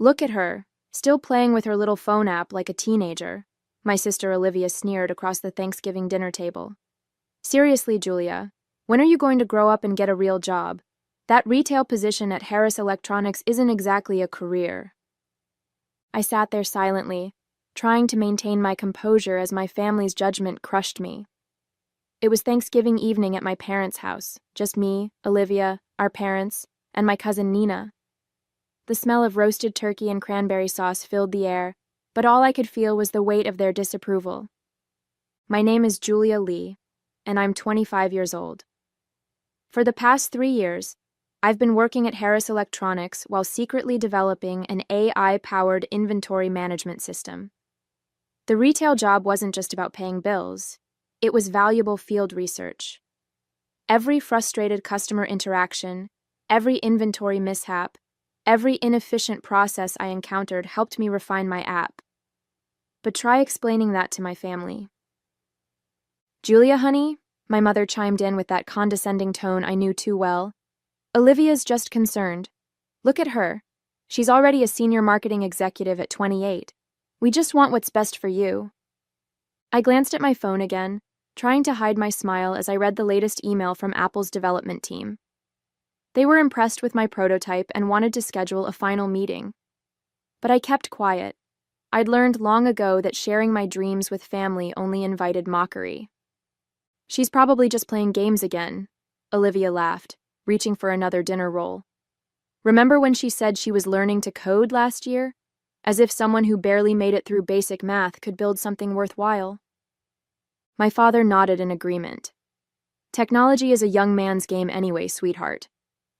Look at her, still playing with her little phone app like a teenager, my sister Olivia sneered across the Thanksgiving dinner table. Seriously, Julia, when are you going to grow up and get a real job? That retail position at Harris Electronics isn't exactly a career. I sat there silently, trying to maintain my composure as my family's judgment crushed me. It was Thanksgiving evening at my parents' house, just me, Olivia, our parents, and my cousin Nina. The smell of roasted turkey and cranberry sauce filled the air, but all I could feel was the weight of their disapproval. My name is Julia Lee, and I'm 25 years old. For the past 3 years, I've been working at Harris Electronics while secretly developing an AI-powered inventory management system. The retail job wasn't just about paying bills. It was valuable field research. Every frustrated customer interaction, every inventory mishap, every inefficient process I encountered helped me refine my app. But try explaining that to my family. Julia, honey, my mother chimed in with that condescending tone I knew too well. Olivia's just concerned. Look at her. She's already a senior marketing executive at 28. We just want what's best for you. I glanced at my phone again, trying to hide my smile as I read the latest email from Apple's development team. They were impressed with my prototype and wanted to schedule a final meeting. But I kept quiet. I'd learned long ago that sharing my dreams with family only invited mockery. She's probably just playing games again, Olivia laughed, reaching for another dinner roll. Remember when she said she was learning to code last year? As if someone who barely made it through basic math could build something worthwhile. My father nodded in agreement. Technology is a young man's game anyway, sweetheart.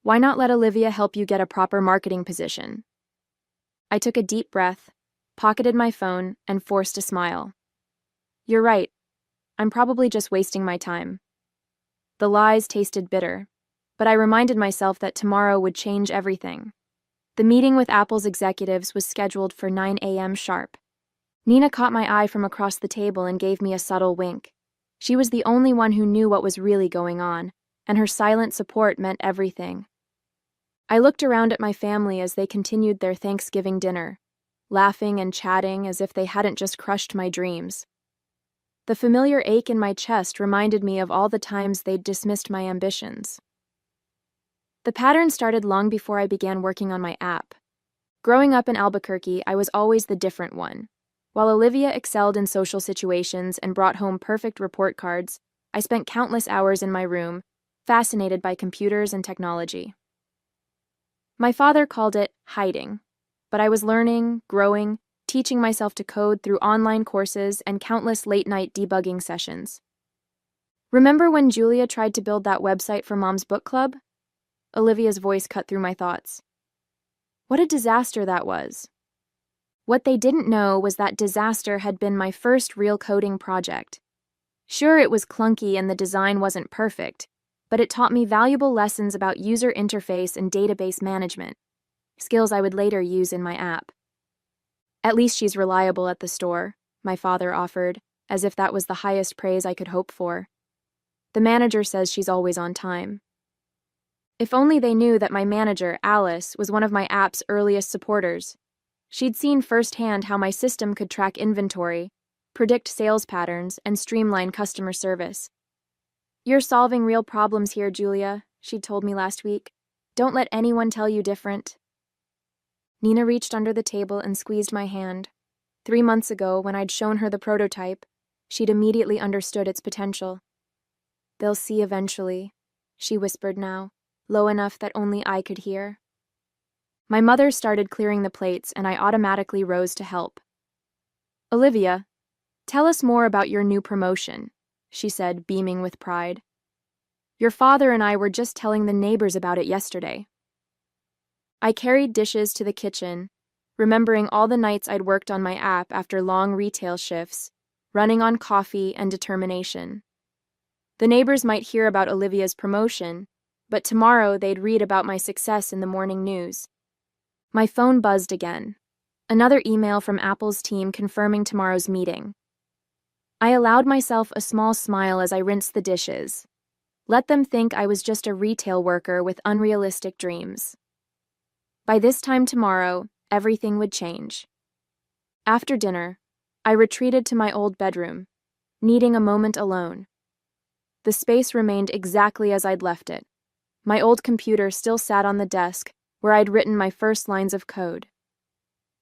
Why not let Olivia help you get a proper marketing position? I took a deep breath, pocketed my phone, and forced a smile. You're right. I'm probably just wasting my time. The lies tasted bitter, but I reminded myself that tomorrow would change everything. The meeting with Apple's executives was scheduled for 9 a.m. sharp. Nina caught my eye from across the table and gave me a subtle wink. She was the only one who knew what was really going on, and her silent support meant everything. I looked around at my family as they continued their Thanksgiving dinner, laughing and chatting as if they hadn't just crushed my dreams. The familiar ache in my chest reminded me of all the times they'd dismissed my ambitions. The pattern started long before I began working on my app. Growing up in Albuquerque, I was always the different one. While Olivia excelled in social situations and brought home perfect report cards, I spent countless hours in my room, fascinated by computers and technology. My father called it hiding, but I was learning, growing, teaching myself to code through online courses and countless late-night debugging sessions. Remember when Julia tried to build that website for Mom's book club? Olivia's voice cut through my thoughts. What a disaster that was. What they didn't know was that disaster had been my first real coding project. Sure, it was clunky and the design wasn't perfect, but it taught me valuable lessons about user interface and database management, skills I would later use in my app. At least she's reliable at the store, my father offered, as if that was the highest praise I could hope for. The manager says she's always on time. If only they knew that my manager, Alice, was one of my app's earliest supporters. She'd seen firsthand how my system could track inventory, predict sales patterns, and streamline customer service. You're solving real problems here, Julia, she'd told me last week. Don't let anyone tell you different. Nina reached under the table and squeezed my hand. 3 months ago, when I'd shown her the prototype, she'd immediately understood its potential. They'll see eventually, she whispered now, low enough that only I could hear. My mother started clearing the plates, and I automatically rose to help. Olivia, tell us more about your new promotion, she said, beaming with pride. Your father and I were just telling the neighbors about it yesterday. I carried dishes to the kitchen, remembering all the nights I'd worked on my app after long retail shifts, running on coffee and determination. The neighbors might hear about Olivia's promotion, but tomorrow they'd read about my success in the morning news. My phone buzzed again. Another email from Apple's team confirming tomorrow's meeting. I allowed myself a small smile as I rinsed the dishes. Let them think I was just a retail worker with unrealistic dreams. By this time tomorrow, everything would change. After dinner, I retreated to my old bedroom, needing a moment alone. The space remained exactly as I'd left it. My old computer still sat on the desk where I'd written my first lines of code.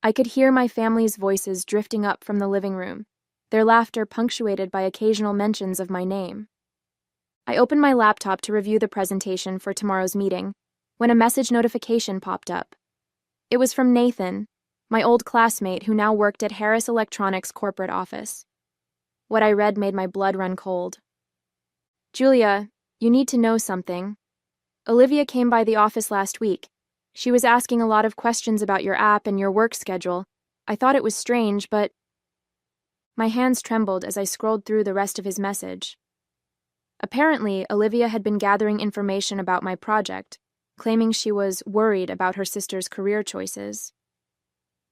I could hear my family's voices drifting up from the living room, their laughter punctuated by occasional mentions of my name. I opened my laptop to review the presentation for tomorrow's meeting when a message notification popped up. It was from Nathan, my old classmate who now worked at Harris Electronics' corporate office. What I read made my blood run cold. "Julia, you need to know something. Olivia came by the office last week. She was asking a lot of questions about your app and your work schedule. I thought it was strange, but..." My hands trembled as I scrolled through the rest of his message. Apparently, Olivia had been gathering information about my project, claiming she was worried about her sister's career choices.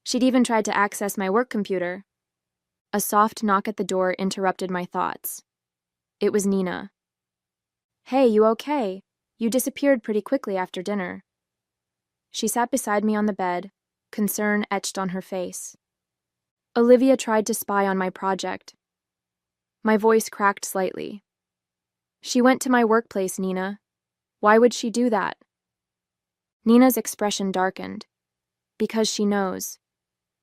She'd even tried to access my work computer. A soft knock at the door interrupted my thoughts. It was Nina. "Hey, you okay? You disappeared pretty quickly after dinner." She sat beside me on the bed, concern etched on her face. "Olivia tried to spy on my project." My voice cracked slightly. "She went to my workplace, Nina. Why would she do that?" Nina's expression darkened. "Because she knows.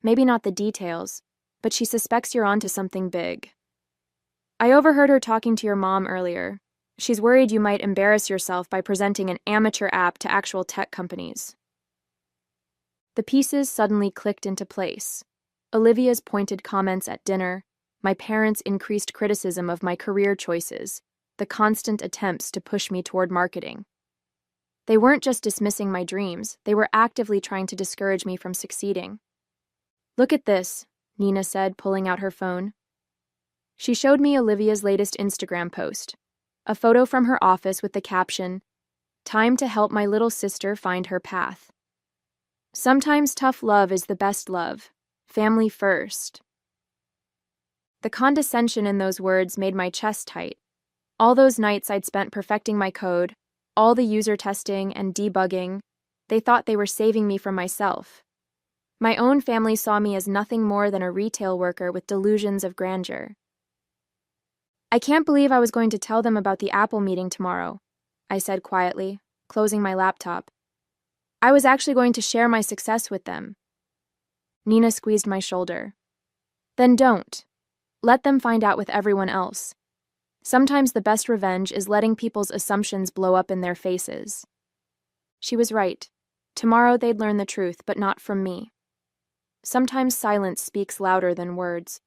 Maybe not the details, but she suspects you're onto something big. I overheard her talking to your mom earlier. She's worried you might embarrass yourself by presenting an amateur app to actual tech companies." The pieces suddenly clicked into place. Olivia's pointed comments at dinner, my parents' increased criticism of my career choices, the constant attempts to push me toward marketing. They weren't just dismissing my dreams, they were actively trying to discourage me from succeeding. "Look at this," Nina said, pulling out her phone. She showed me Olivia's latest Instagram post, a photo from her office with the caption, "Time to help my little sister find her path. Sometimes tough love is the best love. Family first." The condescension in those words made my chest tight. All those nights I'd spent perfecting my code, all the user testing and debugging, they thought they were saving me from myself. My own family saw me as nothing more than a retail worker with delusions of grandeur. "I can't believe I was going to tell them about the Apple meeting tomorrow," I said quietly, closing my laptop. "I was actually going to share my success with them." Nina squeezed my shoulder. "Then don't. Let them find out with everyone else. Sometimes the best revenge is letting people's assumptions blow up in their faces." She was right. Tomorrow they'd learn the truth, but not from me. Sometimes silence speaks louder than words.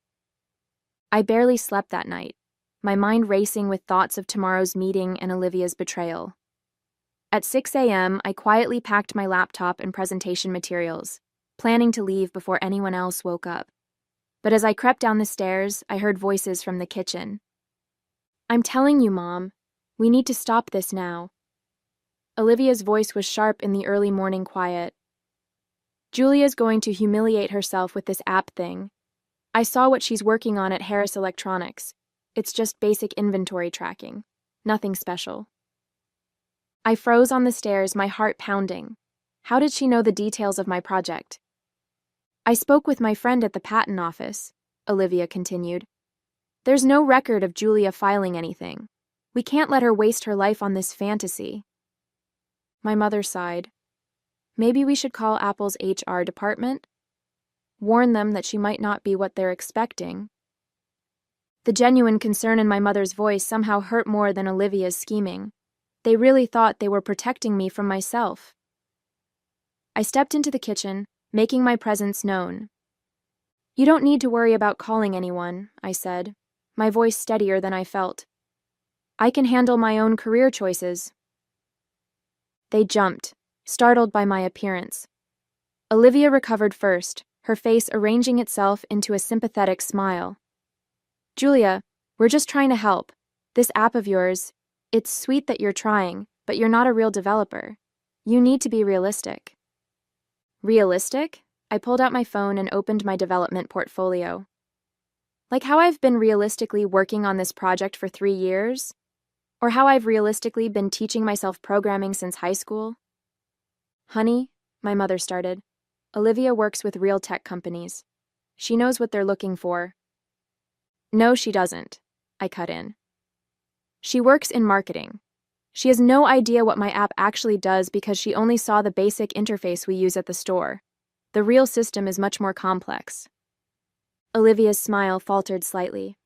I barely slept that night, my mind racing with thoughts of tomorrow's meeting and Olivia's betrayal. At 6 a.m., I quietly packed my laptop and presentation materials, planning to leave before anyone else woke up. But as I crept down the stairs, I heard voices from the kitchen. "I'm telling you, Mom, we need to stop this now." Olivia's voice was sharp in the early morning quiet. "Julia's going to humiliate herself with this app thing. I saw what she's working on at Harris Electronics. It's just basic inventory tracking. Nothing special." I froze on the stairs, my heart pounding. How did she know the details of my project? "I spoke with my friend at the patent office," Olivia continued. "There's no record of Julia filing anything. We can't let her waste her life on this fantasy." My mother sighed. "Maybe we should call Apple's HR department? Warn them that she might not be what they're expecting." The genuine concern in my mother's voice somehow hurt more than Olivia's scheming. They really thought they were protecting me from myself. I stepped into the kitchen, making my presence known. "You don't need to worry about calling anyone," I said, my voice steadier than I felt. "I can handle my own career choices." They jumped, startled by my appearance. Olivia recovered first, her face arranging itself into a sympathetic smile. "Julia, we're just trying to help. This app of yours, it's sweet that you're trying, but you're not a real developer. You need to be realistic." Realistic? I pulled out my phone and opened my development portfolio. Like how I've been realistically working on this project for 3 years? Or how I've realistically been teaching myself programming since high school? "Honey," my mother started. Olivia works with real tech companies. She knows what they're looking for. No, she doesn't, I cut in. She works in marketing. She has no idea what my app actually does because she only saw the basic interface we use at the store. The real system is much more complex. Olivia's smile faltered slightly.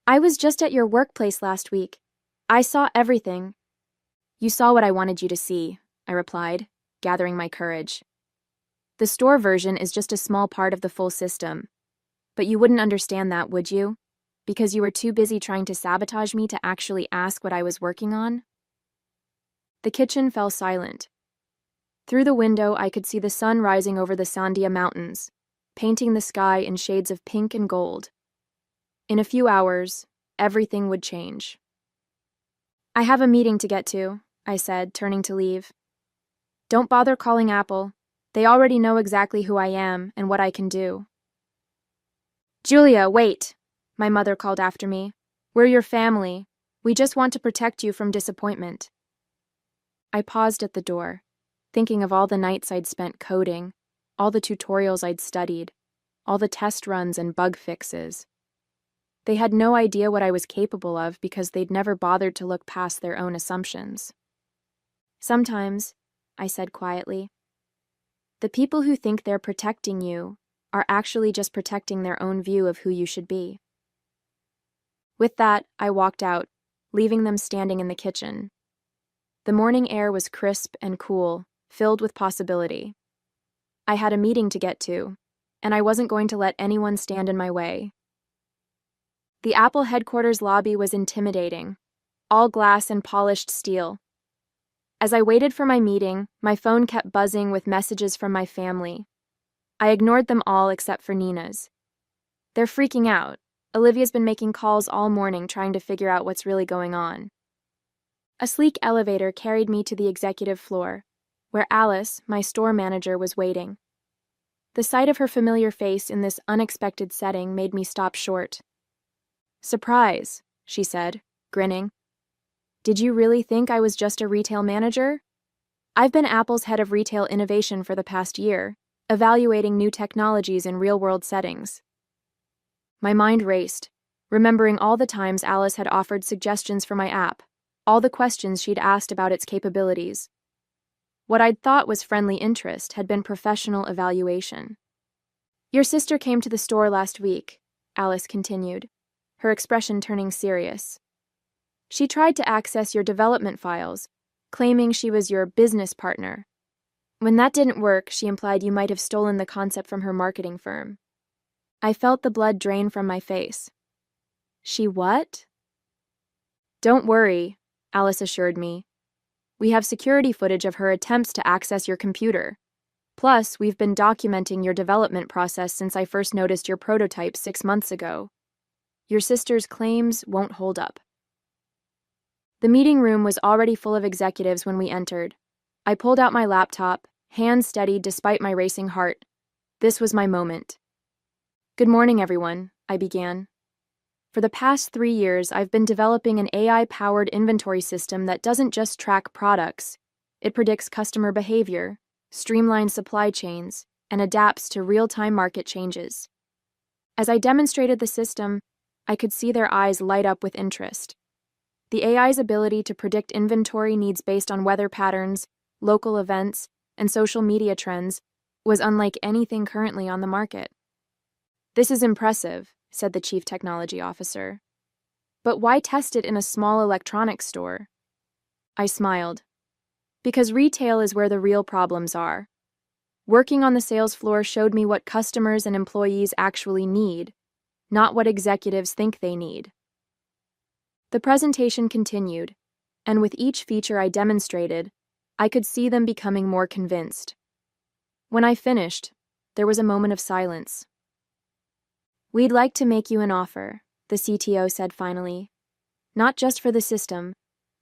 I was just at your workplace last week. I saw everything. You saw what I wanted you to see, I replied, gathering my courage. The store version is just a small part of the full system. But you wouldn't understand that, would you? Because you were too busy trying to sabotage me to actually ask what I was working on? The kitchen fell silent. Through the window, I could see the sun rising over the Sandia Mountains, painting the sky in shades of pink and gold. In a few hours, everything would change. I have a meeting to get to, I said, turning to leave. Don't bother calling Apple. They already know exactly who I am and what I can do. Julia, wait, my mother called after me. We're your family. We just want to protect you from disappointment. I paused at the door, thinking of all the nights I'd spent coding, all the tutorials I'd studied, all the test runs and bug fixes. They had no idea what I was capable of because they'd never bothered to look past their own assumptions. Sometimes, I said quietly, the people who think they're protecting you are actually just protecting their own view of who you should be. With that, I walked out, leaving them standing in the kitchen. The morning air was crisp and cool, filled with possibility. I had a meeting to get to, and I wasn't going to let anyone stand in my way. The Apple headquarters lobby was intimidating, all glass and polished steel. As I waited for my meeting, my phone kept buzzing with messages from my family. I ignored them all except for Nina's. They're freaking out. Olivia's been making calls all morning trying to figure out what's really going on. A sleek elevator carried me to the executive floor, where Alice, my store manager, was waiting. The sight of her familiar face in this unexpected setting made me stop short. Surprise, she said, grinning. Did you really think I was just a retail manager? I've been Apple's head of retail innovation for the past year, evaluating new technologies in real-world settings. My mind raced, remembering all the times Alice had offered suggestions for my app, all the questions she'd asked about its capabilities. What I'd thought was friendly interest had been professional evaluation. Your sister came to the store last week, Alice continued, her expression turning serious. She tried to access your development files, claiming she was your business partner. When that didn't work, she implied you might have stolen the concept from her marketing firm. I felt the blood drain from my face. She what? Don't worry, Alice assured me. We have security footage of her attempts to access your computer. Plus, we've been documenting your development process since I first noticed your prototype 6 months ago. Your sister's claims won't hold up. The meeting room was already full of executives when we entered. I pulled out my laptop, hands steadied despite my racing heart. This was my moment. Good morning, everyone, I began. For the past 3 years, I've been developing an AI-powered inventory system that doesn't just track products. It predicts customer behavior, streamlines supply chains, and adapts to real-time market changes. As I demonstrated the system, I could see their eyes light up with interest. The AI's ability to predict inventory needs based on weather patterns, local events, and social media trends was unlike anything currently on the market. This is impressive, said the chief technology officer. But why test it in a small electronics store? I smiled. Because retail is where the real problems are. Working on the sales floor showed me what customers and employees actually need, not what executives think they need. The presentation continued, and with each feature I demonstrated, I could see them becoming more convinced. When I finished, there was a moment of silence. We'd like to make you an offer, the CTO said finally. Not just for the system,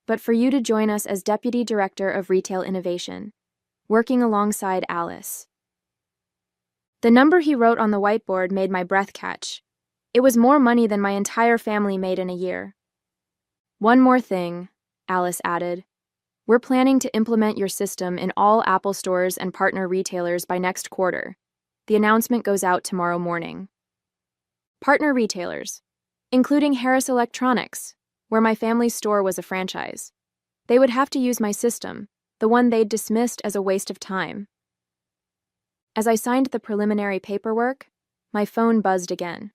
but for you to join us as Deputy Director of Retail Innovation, working alongside Alice. The number he wrote on the whiteboard made my breath catch. It was more money than my entire family made in a year. One more thing, Alice added. We're planning to implement your system in all Apple stores and partner retailers by next quarter. The announcement goes out tomorrow morning. Partner retailers, including Harris Electronics, where my family's store was a franchise. They would have to use my system, the one they'd dismissed as a waste of time. As I signed the preliminary paperwork, my phone buzzed again.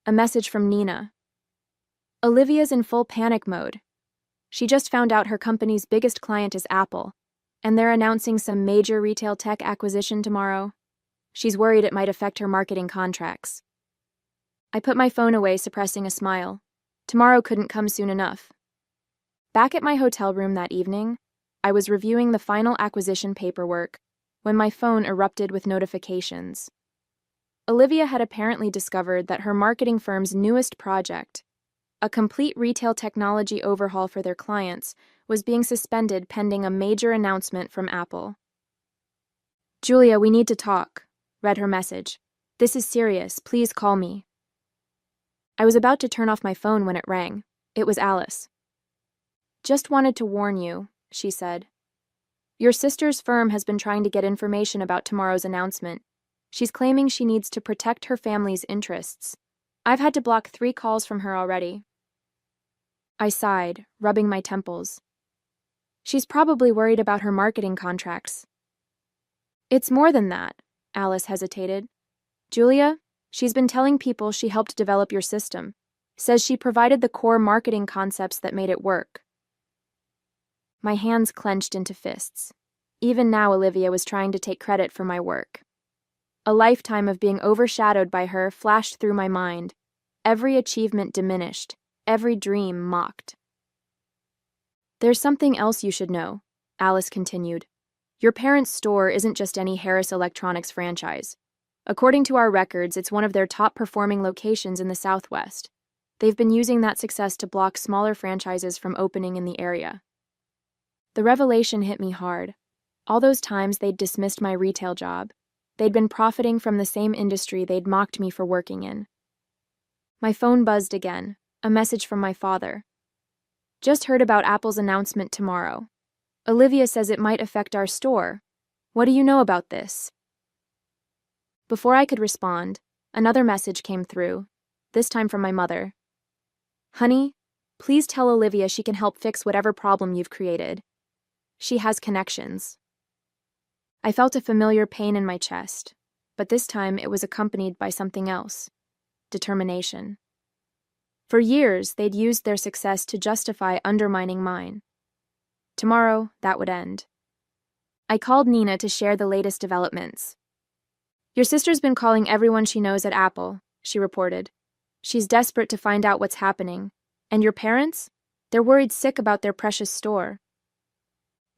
A message from Nina. Olivia's in full panic mode. She just found out her company's biggest client is Apple, and they're announcing some major retail tech acquisition tomorrow. She's worried it might affect her marketing contracts. I put my phone away, suppressing a smile. Tomorrow couldn't come soon enough. Back at my hotel room that evening, I was reviewing the final acquisition paperwork when my phone erupted with notifications. Olivia had apparently discovered that her marketing firm's newest project, a complete retail technology overhaul for their clients, was being suspended pending a major announcement from Apple. Julia, we need to talk, read her message. This is serious. Please call me. I was about to turn off my phone when it rang. It was Alice. Just wanted to warn you, she said. Your sister's firm has been trying to get information about tomorrow's announcement. She's claiming she needs to protect her family's interests. I've had to block 3 calls from her already. I sighed, rubbing my temples. She's probably worried about her marketing contracts. It's more than that, Alice hesitated. Julia, she's been telling people she helped develop your system. Says she provided the core marketing concepts that made it work. My hands clenched into fists. Even now, Olivia was trying to take credit for my work. A lifetime of being overshadowed by her flashed through my mind. Every achievement diminished, every dream mocked. There's something else you should know, Alice continued. Your parents' store isn't just any Harris Electronics franchise. According to our records, it's one of their top-performing locations in the Southwest. They've been using that success to block smaller franchises from opening in the area. The revelation hit me hard. All those times they'd dismissed my retail job. They'd been profiting from the same industry they'd mocked me for working in. My phone buzzed again, a message from my father. Just heard about Apple's announcement tomorrow. Olivia says it might affect our store. What do you know about this? Before I could respond, another message came through, this time from my mother. Honey, please tell Olivia she can help fix whatever problem you've created. She has connections. I felt a familiar pain in my chest, but this time it was accompanied by something else. Determination. For years, they'd used their success to justify undermining mine. Tomorrow, that would end. I called Nina to share the latest developments. Your sister's been calling everyone she knows at Apple, she reported. She's desperate to find out what's happening. And your parents? They're worried sick about their precious store.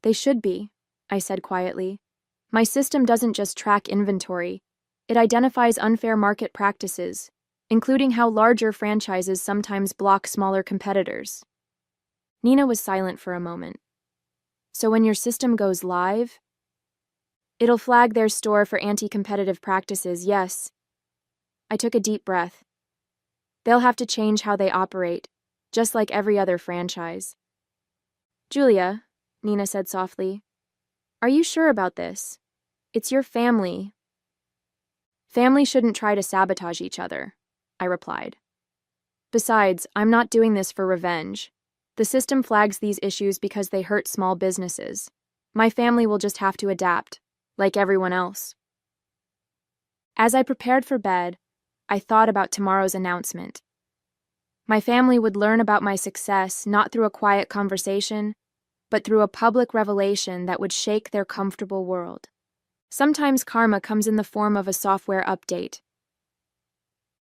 They should be, I said quietly. My system doesn't just track inventory. It identifies unfair market practices, including how larger franchises sometimes block smaller competitors. Nina was silent for a moment. So when your system goes live, it'll flag their store for anti-competitive practices, yes. I took a deep breath. They'll have to change how they operate, just like every other franchise. Julia, Nina said softly, are you sure about this? It's your family. Family shouldn't try to sabotage each other, I replied. Besides, I'm not doing this for revenge. The system flags these issues because they hurt small businesses. My family will just have to adapt, like everyone else. As I prepared for bed, I thought about tomorrow's announcement. My family would learn about my success not through a quiet conversation, but through a public revelation that would shake their comfortable world. Sometimes karma comes in the form of a software update.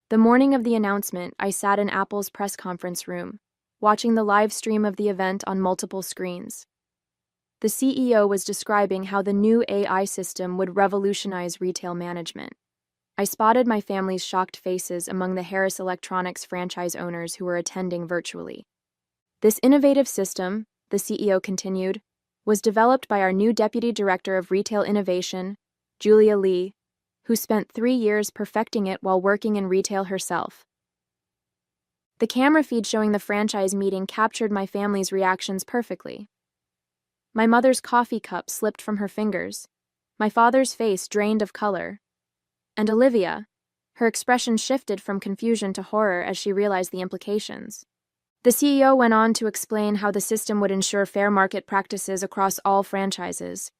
The morning of the announcement, I sat in Apple's press conference room, watching the live stream of the event on multiple screens. The CEO was describing how the new AI system would revolutionize retail management. I spotted my family's shocked faces among the Harris Electronics franchise owners who were attending virtually. This innovative system, the CEO continued, was developed by our new Deputy Director of Retail Innovation, Julia Lee, who spent 3 years perfecting it while working in retail herself. The camera feed showing the franchise meeting captured my family's reactions perfectly. My mother's coffee cup slipped from her fingers. My father's face drained of color. And Olivia, her expression shifted from confusion to horror as she realized the implications. The CEO went on to explain how the system would ensure fair market practices across all franchises.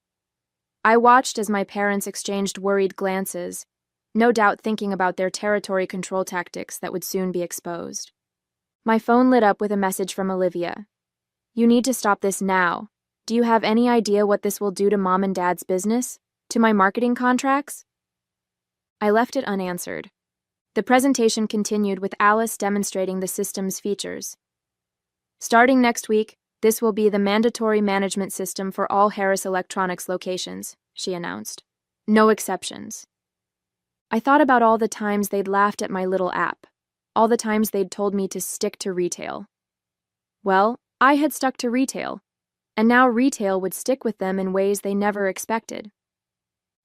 I watched as my parents exchanged worried glances, no doubt thinking about their territory control tactics that would soon be exposed. My phone lit up with a message from Olivia. "You need to stop this now. Do you have any idea what this will do to Mom and Dad's business? To my marketing contracts?" I left it unanswered. The presentation continued with Alice demonstrating the system's features. "Starting next week, this will be the mandatory management system for all Harris Electronics locations," she announced. "No exceptions." I thought about all the times they'd laughed at my little app, all the times they'd told me to stick to retail. Well, I had stuck to retail, and now retail would stick with them in ways they never expected.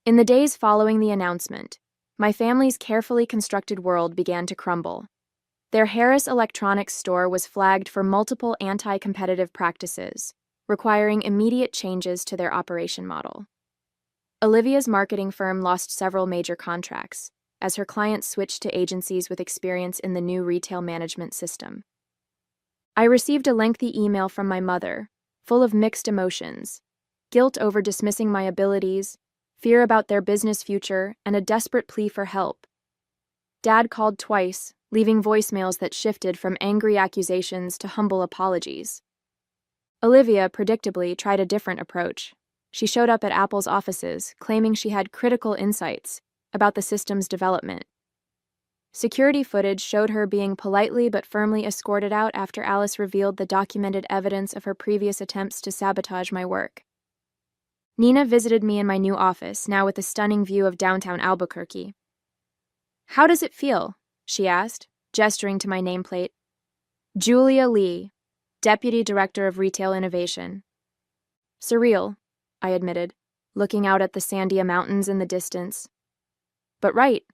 In the days following the announcement, my family's carefully constructed world began to crumble. Their Harris Electronics store was flagged for multiple anti-competitive practices, requiring immediate changes to their operation model. Olivia's marketing firm lost several major contracts, as her clients switched to agencies with experience in the new retail management system. I received a lengthy email from my mother, full of mixed emotions: guilt over dismissing my abilities, fear about their business future, and a desperate plea for help. Dad called twice, leaving voicemails that shifted from angry accusations to humble apologies. Olivia, predictably, tried a different approach. She showed up at Apple's offices, claiming she had critical insights about the system's development. Security footage showed her being politely but firmly escorted out after Alice revealed the documented evidence of her previous attempts to sabotage my work. Nina visited me in my new office, now with a stunning view of downtown Albuquerque. "How does it feel?" she asked, gesturing to my nameplate. "Julia Lee, Deputy Director of Retail Innovation." "Surreal," I admitted, looking out at the Sandia Mountains in the distance. "But right."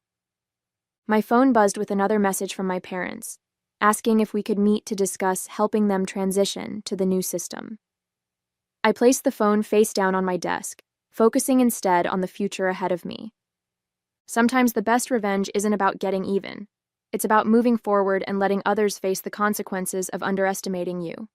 My phone buzzed with another message from my parents, asking if we could meet to discuss helping them transition to the new system. I placed the phone face down on my desk, focusing instead on the future ahead of me. Sometimes the best revenge isn't about getting even. It's about moving forward and letting others face the consequences of underestimating you.